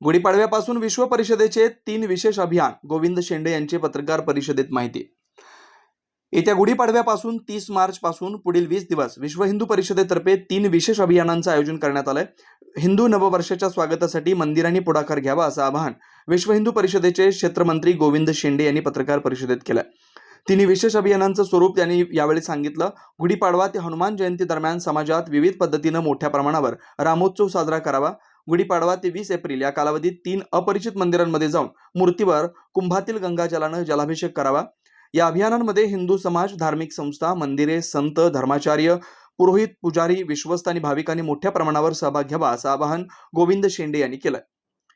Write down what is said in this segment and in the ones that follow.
गुढीपाडव्यापासून विश्व परिषदेचे 3 विशेष अभियान. गोविंद शेंडे यांची पत्रकार परिषदेत माहिती. येत्या गुढीपाडव्यापासून 30 मार्च पासून पुढील 20 दिवस विश्व हिंदू परिषदेतर्फे 3 विशेष अभियानांचं आयोजन करण्यात आलंय. हिंदू नववर्षाच्या स्वागतासाठी मंदिरांनी पुढाकार घ्यावा असं आवाहन विश्व हिंदू परिषदेचे क्षेत्रमंत्री गोविंद शेंडे यांनी पत्रकार परिषदेत केलं. 3 विशेष अभियानांचं स्वरूप त्यांनी यावेळी सांगितलं. गुढीपाडवा ते हनुमान जयंती दरम्यान समाजात विविध पद्धतीनं मोठ्या प्रमाणावर रामोत्सव साजरा करावा. गुढीपाडवा ते 20 एप्रिल या कालावधीत 3 अपरिचित मंदिरांमध्ये जाऊन मूर्तीवर कुंभातील गंगाजलानं जलाभिषेक करावा. या अभियानांमध्ये हिंदू समाज, धार्मिक संस्था, मंदिरे, संत, धर्माचार्य, पुरोहित, पुजारी, विश्वस्त आणि भाविकांनी मोठ्या प्रमाणावर सहभाग घ्यावा असं आवाहन गोविंद शेंडे यांनी केलं.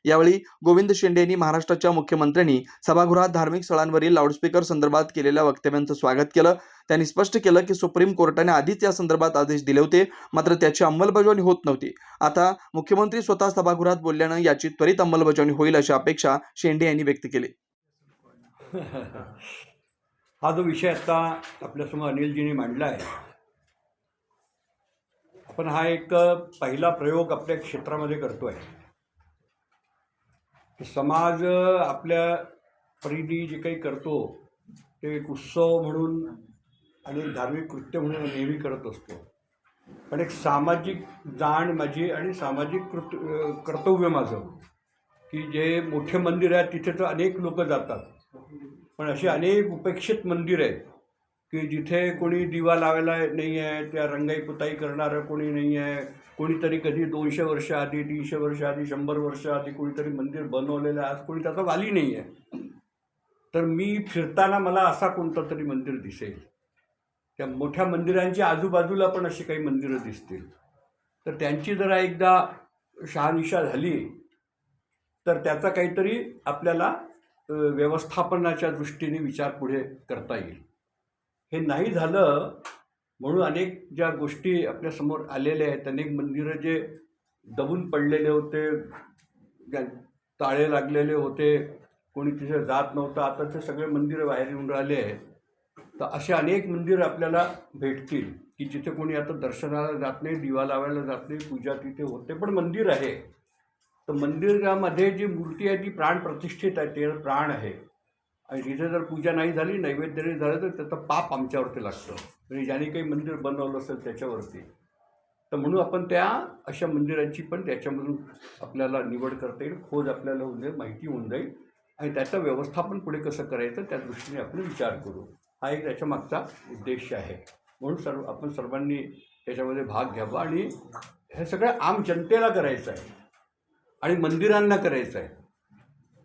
यावेळी गोविंद शेंडे यांनी महाराष्ट्राच्या मुख्यमंत्र्यांनी सभागृहात धार्मिक स्थळांवरील लाऊडस्पीकर संदर्भात केलेल्या वक्तव्यांचं स्वागत केलं. त्यांनी स्पष्ट केलं की सुप्रीम कोर्टाने आधीच या संदर्भात आदेश दिले होते, मात्र त्याची अंमलबजावणी होत नव्हती. आता मुख्यमंत्री स्वतः सभागृहात बोलल्यानं याची त्वरित अंमलबजावणी होईल अशी अपेक्षा शेंडे यांनी व्यक्त केली. हा जो विषय आता आपल्यासमोर अनिलजींनी मांडला आहे, आपण हा एक पहिला प्रयोग आपल्या क्षेत्रामध्ये करतो आहे. समाज आपल्या परीने जे काही करतो ते एक उत्सव म्हणून आणि धार्मिक कृत्य म्हणून नेहमी करत असतो. पण एक सामाजिक जाण माझी आणि सामाजिक कर्तव्य माझं की जे मोठे मंदिर आहे तिथे तर अनेक लोक जातात, पण अशी अनेक उपेक्षित मंदिर आहेत की जिथे कोणी दिवा लावायला नाही आहे, त्या रंगाई पुताई करणारं कोणी नाही आहे. कोणीतरी कधी 200 वर्ष आधी, 300 वर्ष आधी, 100 वर्ष आधी कोणीतरी मंदिर बनवलेलं आहे, आज कोणी त्याचा वाली नाही आहे. तर मी फिरताना मला असा कोणतं तरी मंदिर दिसेल, त्या मोठ्या मंदिरांच्या आजूबाजूला पण अशी काही मंदिरं दिसतील, तर त्यांची जरा एकदा शहानिशा झाली तर त्याचा काहीतरी आपल्याला व्यवस्थापनाच्या दृष्टीने विचार पुढे करता येईल. हे नाही झालं म्हणून अनेक ज्या गोष्टी आपल्यासमोर आलेल्या आहेत, अनेक मंदिरं जे दबून पडलेले होते, ताळे लागलेले होते, कोणी तिथे जात नव्हतं, आता ते सगळे मंदिरं बाहेर येऊन राहिले आहेत. तर असे अनेक मंदिरं आपल्याला भेटतील की जिथे कोणी आता दर्शनाला जात नाही, दिवा लावायला जात नाही, पूजा तिथे होते, पण मंदिर आहे. तर मंदिरामध्ये जी मूर्ती आहे ती प्राण प्रतिष्ठित आहे, ते प्राण आहे. आणि तिथे जर पूजा नाही झाली, नैवेद्य नाही झालं, तर त्याचं पाप आमच्यावरती लागतं, म्हणजे ज्याने काही मंदिर बनवलं असेल त्याच्यावरती. तर म्हणून आपण त्या अशा मंदिरांची पण त्याच्यामधून आपल्याला निवड करता येईल, खोज आपल्याला होऊन जाईल, माहिती होऊन जाईल आणि त्याचं व्यवस्थापन पुढे कसं करायचं त्या दृष्टीने आपण विचार करू. हा एक त्याच्या मागचा उद्देश आहे. म्हणून आपण सर्वांनी त्याच्यामध्ये भाग घ्यावा आणि हे सगळं आम जनतेला करायचं आहे आणि मंदिरांना करायचं आहे.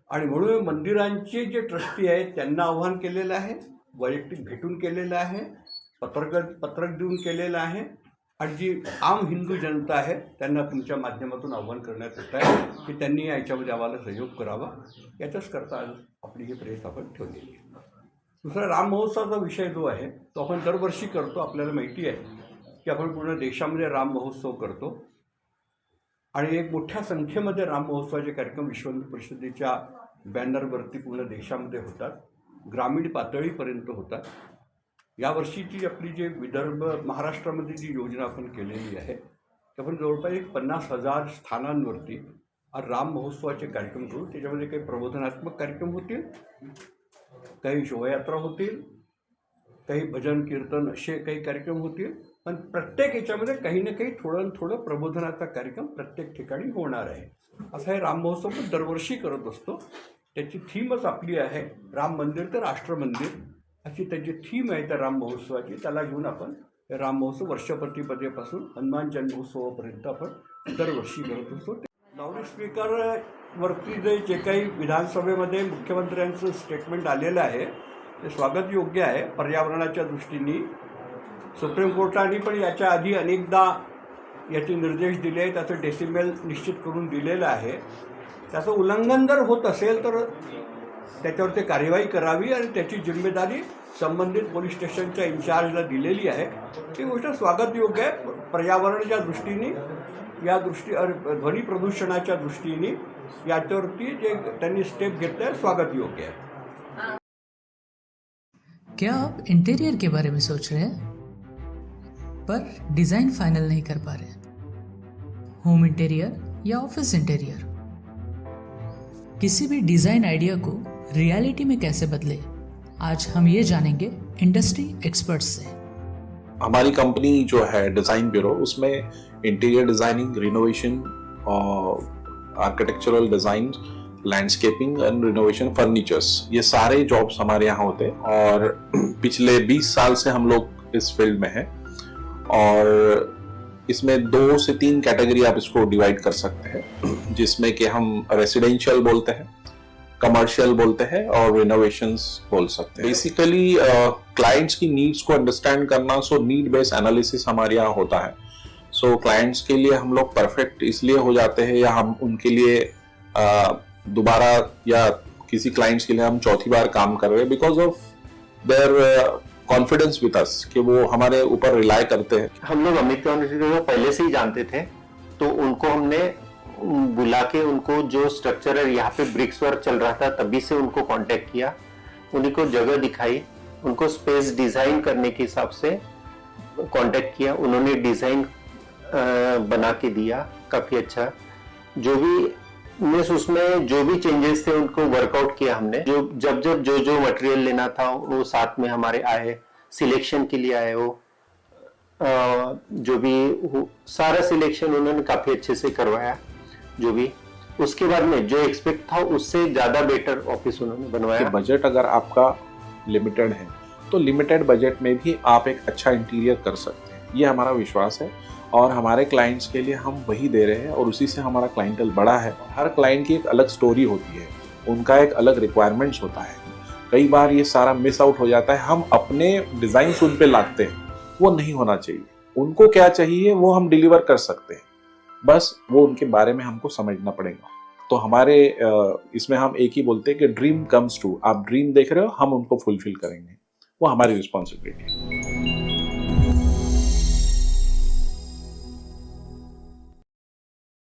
आणि म्हणून मंदिरांचे जे ट्रस्टी आहेत त्यांना आव्हान केलेलं आहे, वैयक्तिक भेटून केलेलं आहे, पत्रक देऊन केलेलं आहे, आणि जी आम हिंदू जनता आहे त्यांना तुमच्या माध्यमातून आव्हान करण्यात येत आहे की त्यांनी याच्यामध्ये आम्हाला सहयोग करावा. याच्याच करता आज आपली ही प्रेस आपण ठेवलेली आहे. दुसरा राम महोत्सवाचा विषय जो आहे तो आपण दरवर्षी करतो. आपल्याला माहिती आहे की आपण पूर्ण देशामध्ये राम महोत्सव करतो आणि एक मोठ्या संख्येमध्ये राम महोत्सवाचे कार्यक्रम विश्व हिंदू परिषदेच्या बॅनरवरती पूर्ण देशामध्ये होतात, ग्रामीण पातळीपर्यंत होतात. यावर्षीची आपली जी विदर्भ महाराष्ट्रामध्ये जी योजना आपण केलेली आहे ते आपण जवळपास 50,000 स्थानांवरती राम महोत्सवाचे कार्यक्रम करू. त्याच्यामध्ये काही प्रबोधनात्मक कार्यक्रम होतील, काही शोभायात्रा होतील, काही भजन कीर्तन असे काही कार्यक्रम होतील, पण प्रत्येक याच्यामध्ये काही ना काही थोडं प्रबोधनाचा कार्यक्रम प्रत्येक ठिकाणी होणार आहे. असा हे राम महोत्सव पण दरवर्षी करत असतो. त्याची थीमच आपली आहे राम मंदिर ते राष्ट्र मंदिर, अशी त्याची थीम आहे त्या राम महोत्सवाची. त्याला घेऊन आपण राम महोत्सव वर्षप्रतिपदेपासून हनुमान जन्मोत्सवापर्यंत आपण दरवर्षी करत असतो. लाऊडस्पीकरवरती जे काही विधानसभेमध्ये मुख्यमंत्र्यांचं स्टेटमेंट आलेलं आहे ते स्वागत योग्य आहे. पर्यावरणाच्या दृष्टीने सुप्रीम कोर्टाने पण याच्या आधी अनेकदा याचे निर्देश दिले आहे, त्याचं डेसिमेल निश्चित करून दिलेलं आहे. त्याचं उल्लंघन जर होत असेल तर त्याच्यावरती कार्यवाही करावी आणि त्याची जिम्मेदारी संबंधित पोलीस स्टेशनच्या इन्चार्जला दिलेली आहे. ही गोष्ट स्वागत योग्य आहे. पर्यावरणाच्या दृष्टीने ध्वनी प्रदूषणाच्या दृष्टीने याच्यावरती जे त्यांनी स्टेप घेतले स्वागत योग्य आहे. क्या आप इंटीरियर के बारे में सोच रहे हैं पर डिज़ाइन फाइनल नहीं कर पा रहे? होम इंटीरियर या ऑफिस इंटीरियर, किसी भी डिज़ाइन आइडिया को रियलिटी में कैसे बदले, आज हम ये जानेंगे इंडस्ट्री एक्सपर्ट्स से। हमारी कंपनी जो है डिज़ाइन ब्यूरो, उसमें interior designing, renovation, architectural design, landscaping end renovation, furnitures, ये सारे जॉब्स हमारे यहाँ होते हैं। और पिछले 20 साल से हम लोग इस फील्ड में हैं। और इसमें 2 से 3 कैटेगरी आप इसको डिवाइड कर सकते हैं, जिसमें कि हम रेसिडेंशियल बोलते हैं, कमर्शियल बोलते हैं और रिनोवेशंस बोल सकते हैं। बेसिकली क्लाइंट्स की नीड्स को अंडरस्टैंड करना, सो नीड बेस्ड एनालिसिस हमारे यहाँ होता है। सो क्लाइंट्स के लिए हम लोग परफेक्ट इसलिए हो जाते हैं, या हम उनके लिए दोबारा, या किसी क्लाइंट्स के लिए हम चौथी बार काम कर रहे हैं because of their confidence with us, कि वो हमारे ऊपर रिलाई करते हैं। हम लोग अमित कम्युनिटी को पहले से ही जानते थे, तो उनको हमने बुला के उनको जो स्ट्रक्चर है, यहाँ पे ब्रिक्स वर्क चल रहा था तभी से उनको कांटेक्ट किया, उन्हीं को जगह दिखाई, उनको स्पेस डिजाइन करने के हिसाब से कांटेक्ट किया, उन्होंने डिजाइन बना के दिया काफी अच्छा। जो भी उसमें जो भी चेंजेस थे उनको वर्कआउट किया हमने। जब जो मटेरियल लेना था वो साथ में हमारे आए, सिलेक्शन के लिए आए, वो जो भी सारा सिलेक्शन उन्होंने काफी अच्छे से करवाया। जो भी उसके बाद में जो एक्सपेक्ट था उससे ज्यादा बेटर ऑफिस उन्होंने बनवाया। बजट अगर आपका लिमिटेड है तो लिमिटेड बजट में भी आप एक अच्छा इंटीरियर कर सकते हैं, ये हमारा विश्वास है। और हमारे क्लाइंट्स के लिए हम वही दे रहे हैं, और उसी से हमारा क्लाइंटल बड़ा है। हर क्लाइंट की एक अलग स्टोरी होती है, उनका एक अलग रिक्वायरमेंट्स होता है। कई बार ये सारा मिस आउट हो जाता है, हम अपने डिज़ाइन उन पे लाते हैं, वो नहीं होना चाहिए। उनको क्या चाहिए वो हम डिलीवर कर सकते हैं, बस वो उनके बारे में हमको समझना पड़ेगा। तो हमारे इसमें हम एक ही बोलते हैं कि ड्रीम कम्स ट्रू। आप ड्रीम देख रहे हो, हम उनको फुलफिल करेंगे, वो हमारी रिस्पॉन्सिबिलिटी है।